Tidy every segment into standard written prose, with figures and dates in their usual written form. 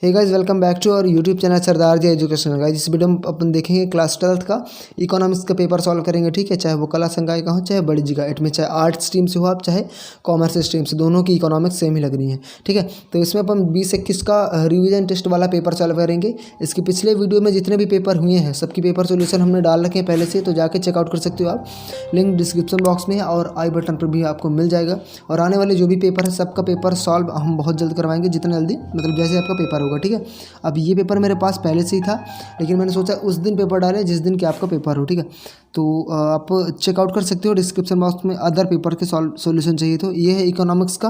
Hey guys, welcome back to our YouTube channel Sardar ji educational. Guys, इस video में अपन देखेंगे क्लास 12th का इकोनॉमिक्स का पेपर सॉल्व करेंगे। ठीक है, चाहे वो कला संकाय का हो चाहे बड़ी जगह एट में, चाहे आर्ट स्ट्रीम से हो आप चाहे कॉमर्स स्ट्रीम से, दोनों की इकोनॉमिक्स सेम ही लग रही है। ठीक है, तो इसमें अपन 20-21 का रिवीजन टेस्ट वाला पेपर सॉल्व करेंगे। इसके पिछले वीडियो में जितने भी पेपर हुए हैं सबकी पेपर सोल्यूशन हमने डाल रखे हैं पहले से, तो जाके चेकआउट कर सकते हो आप। लिंक डिस्क्रिप्शन बॉक्स में है और आई बटन पर भी आपको मिल जाएगा। और आने वाले जो भी पेपर है सबका पेपर सॉल्व हम बहुत जल्द करवाएंगे, जितना जल्दी मतलब जैसे आपका पेपर होगा। ठीक है, अब ये पेपर मेरे पास पहले से ही था, लेकिन मैंने सोचा उस दिन पेपर डालें जिस दिन कि आपका पेपर हो। ठीक है, तो आप चेकआउट कर सकते हो डिस्क्रिप्शन बॉक्स में। अदर पेपर के सॉल्यूशन चाहिए तो ये है इकोनॉमिक्स का।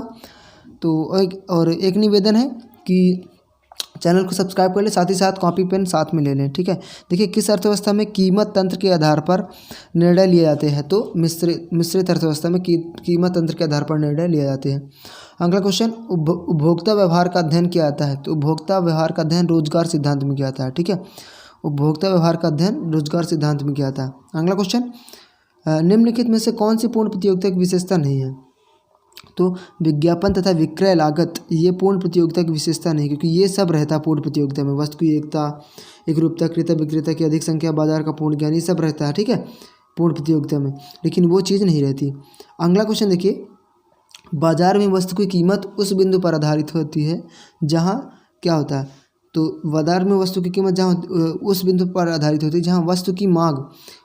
तो एक निवेदन है कि चैनल को सब्सक्राइब कर ले, साथ ही साथ कॉपी पेन साथ में ले लें। ठीक है, देखिए किस अर्थव्यवस्था में कीमत तंत्र के आधार पर निर्णय लिए जाते हैं, तो मिश्रित अर्थव्यवस्था में कीमत तंत्र के आधार पर निर्णय लिए जाते हैं। अगला क्वेश्चन, उपभोक्ता व्यवहार का अध्ययन किया जाता है, तो उपभोक्ता व्यवहार का अध्ययन रोजगार सिद्धांत में किया जाता है। ठीक है, उपभोक्ता व्यवहार का अध्ययन रोजगार सिद्धांत में किया जाता है। अगला क्वेश्चन, निम्नलिखित में से कौन सी पूर्ण प्रतियोगिता की विशेषता नहीं है, तो विज्ञापन तथा विक्रय लागत ये पूर्ण प्रतियोगिता की विशेषता नहीं, क्योंकि ये सब रहता है पूर्ण प्रतियोगिता में। वस्तु की एकता, एकरूपता, क्रेता विक्रेता की अधिक संख्या, बाजार का पूर्ण ज्ञान, ये सब रहता है। ठीक है, पूर्ण प्रतियोगिता में, लेकिन वो चीज़ नहीं रहती। अगला क्वेश्चन देखिए, बाजार में वस्तु की कीमत उस बिंदु पर आधारित होती है जहाँ क्या होता है, तो बाजार में वस्तु की कीमत जहाँ उस बिंदु पर आधारित होती है जहाँ वस्तु की मांग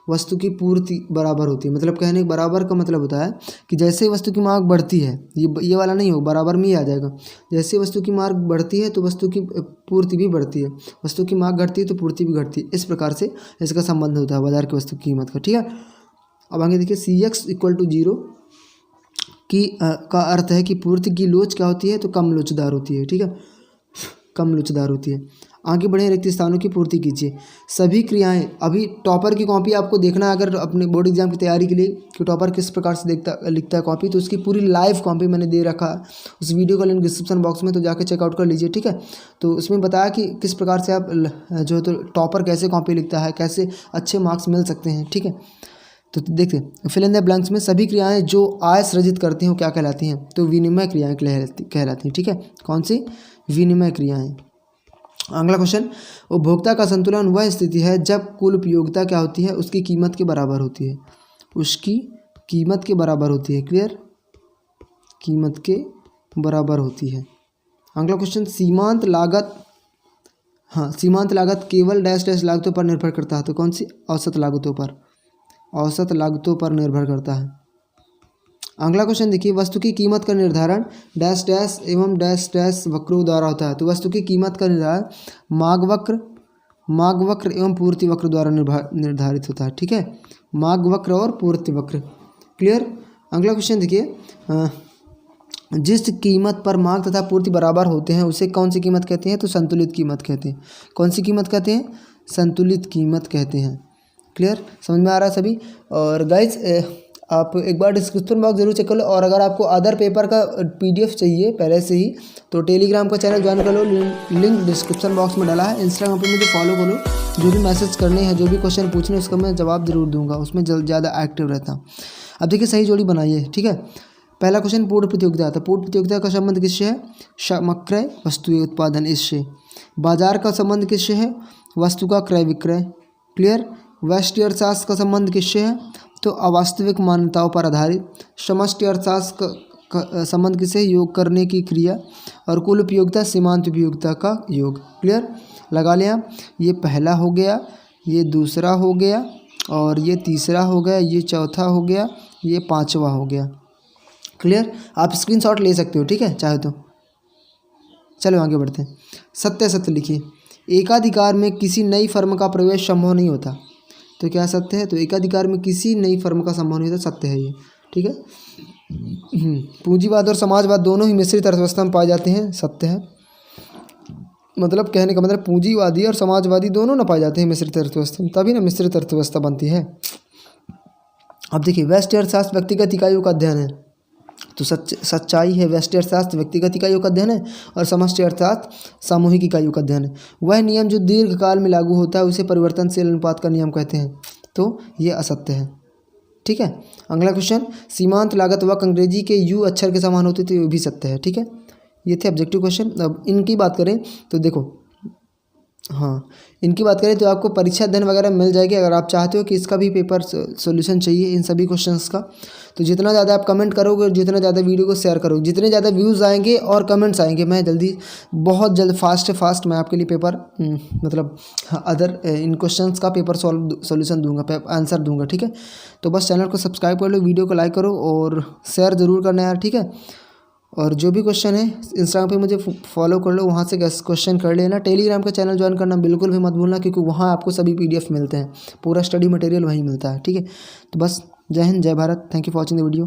वस्तु की पूर्ति बराबर होती है। मतलब कहने बराबर का मतलब होता है कि जैसे वस्तु की मांग बढ़ती है, ये वाला नहीं हो, बराबर में ही आ जाएगा। जैसे वस्तु की मांग बढ़ती है तो वस्तु की पूर्ति भी बढ़ती है, वस्तु की मांग घटती है तो पूर्ति भी घटती है। इस प्रकार से इसका संबंध होता है बाजार की वस्तु की कीमत का। ठीक है, अब आगे देखिए, CX = 0 का अर्थ है कि पूर्ति की लोच क्या होती है, तो कम लोचदार होती है। ठीक है, कम लोचदार होती है। आगे बढ़े, रिक्त स्थानों की पूर्ति कीजिए। सभी क्रियाएं, अभी टॉपर की कॉपी आपको देखना है अगर अपने बोर्ड एग्जाम की तैयारी के लिए कि टॉपर किस प्रकार से लिखता है कॉपी, तो उसकी पूरी लाइव कॉपी मैंने दे रखा है। उस वीडियो का लिंक डिस्क्रिप्शन बॉक्स में, तो जाके चेकआउट कर लीजिए। ठीक है, तो उसमें बताया कि किस प्रकार से आप जो है तो टॉपर कैसे कॉपी लिखता है, कैसे अच्छे मार्क्स मिल सकते हैं। ठीक है, तो देखते फिल इन द ब्लैंक्स में सभी क्रियाएं जो आय सृजित करती हैं वो क्या कहलाती हैं, तो विनिमय क्रियाएं कहलाती हैं। ठीक है, कौन सी, विनिमय क्रियाएं। अगला क्वेश्चन, उपभोक्ता का संतुलन वह स्थिति है जब कुल उपयोगिता क्या होती है, उसकी कीमत के बराबर होती है, उसकी कीमत के बराबर होती है। क्लियर, कीमत के बराबर होती है। अगला क्वेश्चन, सीमांत लागत, हाँ सीमांत लागत केवल डैश डैश लागतों पर निर्भर करता है, तो कौन सी, औसत लागतों पर, औसत लागतों पर निर्भर करता है। अगला क्वेश्चन देखिए, वस्तु की कीमत का निर्धारण डैश डैश एवं डैश डैश वक्रों द्वारा होता है, तो वस्तु की कीमत का निर्धारण माग वक्र एवं पूर्ति वक्र द्वारा निर्धारित होता है। ठीक है, माग वक्र और पूर्ति वक्र। क्लियर। अगला क्वेश्चन देखिए, जिस कीमत पर मांग तथा पूर्ति बराबर होते हैं उसे कौन सी कीमत कहते हैं, तो संतुलित कीमत कहते हैं। कौन सी कीमत कहते हैं, संतुलित कीमत कहते हैं। क्लियर, समझ में आ रहा है सभी। और गाइज आप एक बार डिस्क्रिप्शन बॉक्स जरूर चेक कर लो, और अगर आपको अदर पेपर का PDF चाहिए पहले से ही तो टेलीग्राम का चैनल ज्वाइन कर लो, लिंक डिस्क्रिप्शन बॉक्स में डाला है। इंस्टाग्राम पे मुझे फॉलो करो, जो भी मैसेज करने हैं, जो भी क्वेश्चन पूछने उसका मैं जवाब जरूर दूंगा, उसमें ज़्यादा एक्टिव रहता हूँ। अब देखिए सही जोड़ी बनाइए। ठीक है, पहला क्वेश्चन पूर्ण प्रतियोगिता आता है। पूर्ण प्रतियोगिता का संबंध किससे है, समक्रय वस्तु उत्पादन इससे। बाजार का संबंध किससे है, वस्तु का क्रय विक्रय। क्लियर। व्यष्टि अर्थशास्त्र का संबंध किससे है, तो अवास्तविक मान्यताओं पर आधारित। समष्टि अर्थशास्त्र का संबंध किससे, योग करने की क्रिया। और कुल उपयोगिता सीमांत उपयोगिता का योग। क्लियर, लगा लिया। ये पहला हो गया, ये दूसरा हो गया, और ये तीसरा हो गया, ये चौथा हो गया, ये पांचवा हो गया। क्लियर, आप स्क्रीनशॉट ले सकते हो, ठीक है चाहे तो। चलो आगे बढ़ते हैं। सत्य सत्य लिखिए, एकाधिकार में किसी नई फर्म का प्रवेश संभव नहीं होता, तो क्या सत्य है, तो एकाधिकार में किसी नई फर्म का संभव नहीं होता, सत्य है ये। ठीक है, पूंजीवाद और समाजवाद दोनों ही मिश्रित अर्थव्यवस्था में पाए जाते हैं, सत्य है। मतलब कहने का मतलब पूंजीवादी और समाजवादी दोनों ना पाए जाते हैं मिश्रित अर्थव्यवस्था में, तभी ना मिश्रित अर्थव्यवस्था बनती है। अब देखिए, व्यष्टि अर्थशास्त्र व्यक्तिगत इकाइयों का अध्ययन है, तो सच्चाई है, व्यष्टि अर्थशास्त्र व्यक्तिगत इकाइयों का अध्ययन है, और समष्टि अर्थशास्त्र सामूहिक इकाइयों का अध्ययन है। वह नियम जो दीर्घ काल में लागू होता है उसे परिवर्तनशील अनुपात का नियम कहते हैं, तो ये असत्य है। ठीक है, अगला क्वेश्चन, सीमांत लागत वक्र अंग्रेजी के U अक्षर के समान होती है, तो ये भी सत्य है। ठीक है, ये थे ऑब्जेक्टिव क्वेश्चन। अब इनकी बात करें तो देखो, हाँ, इनकी बात करें तो आपको परीक्षा अध्ययन वगैरह मिल जाएगी अगर आप चाहते हो कि इसका भी पेपर सॉल्यूशन चाहिए इन सभी क्वेश्चंस का। तो जितना ज़्यादा आप कमेंट करोगे और जितना ज़्यादा वीडियो को शेयर करोगे, जितने ज़्यादा व्यूज़ आएंगे और कमेंट्स आएंगे, मैं जल्दी बहुत जल्द फास्ट मैं आपके लिए पेपर मतलब अदर इन क्वेश्चंस का पेपर सॉल्यूशन दूंगा, आंसर दूंगा, ठीक है। तो बस चैनल को सब्सक्राइब कर लो, वीडियो को लाइक करो और शेयर ज़रूर करना यार, ठीक है। और जो भी क्वेश्चन है इंस्टाग्राम पे मुझे फॉलो कर लो, वहाँ से क्वेश्चन कर लेना। टेलीग्राम का चैनल ज्वाइन करना बिल्कुल भी मत भूलना, क्योंकि वहाँ आपको सभी PDF मिलते हैं, पूरा स्टडी मटेरियल वहीं मिलता है, ठीक है। तो बस जय हिंद, जय Bharat, thank you for watching the video.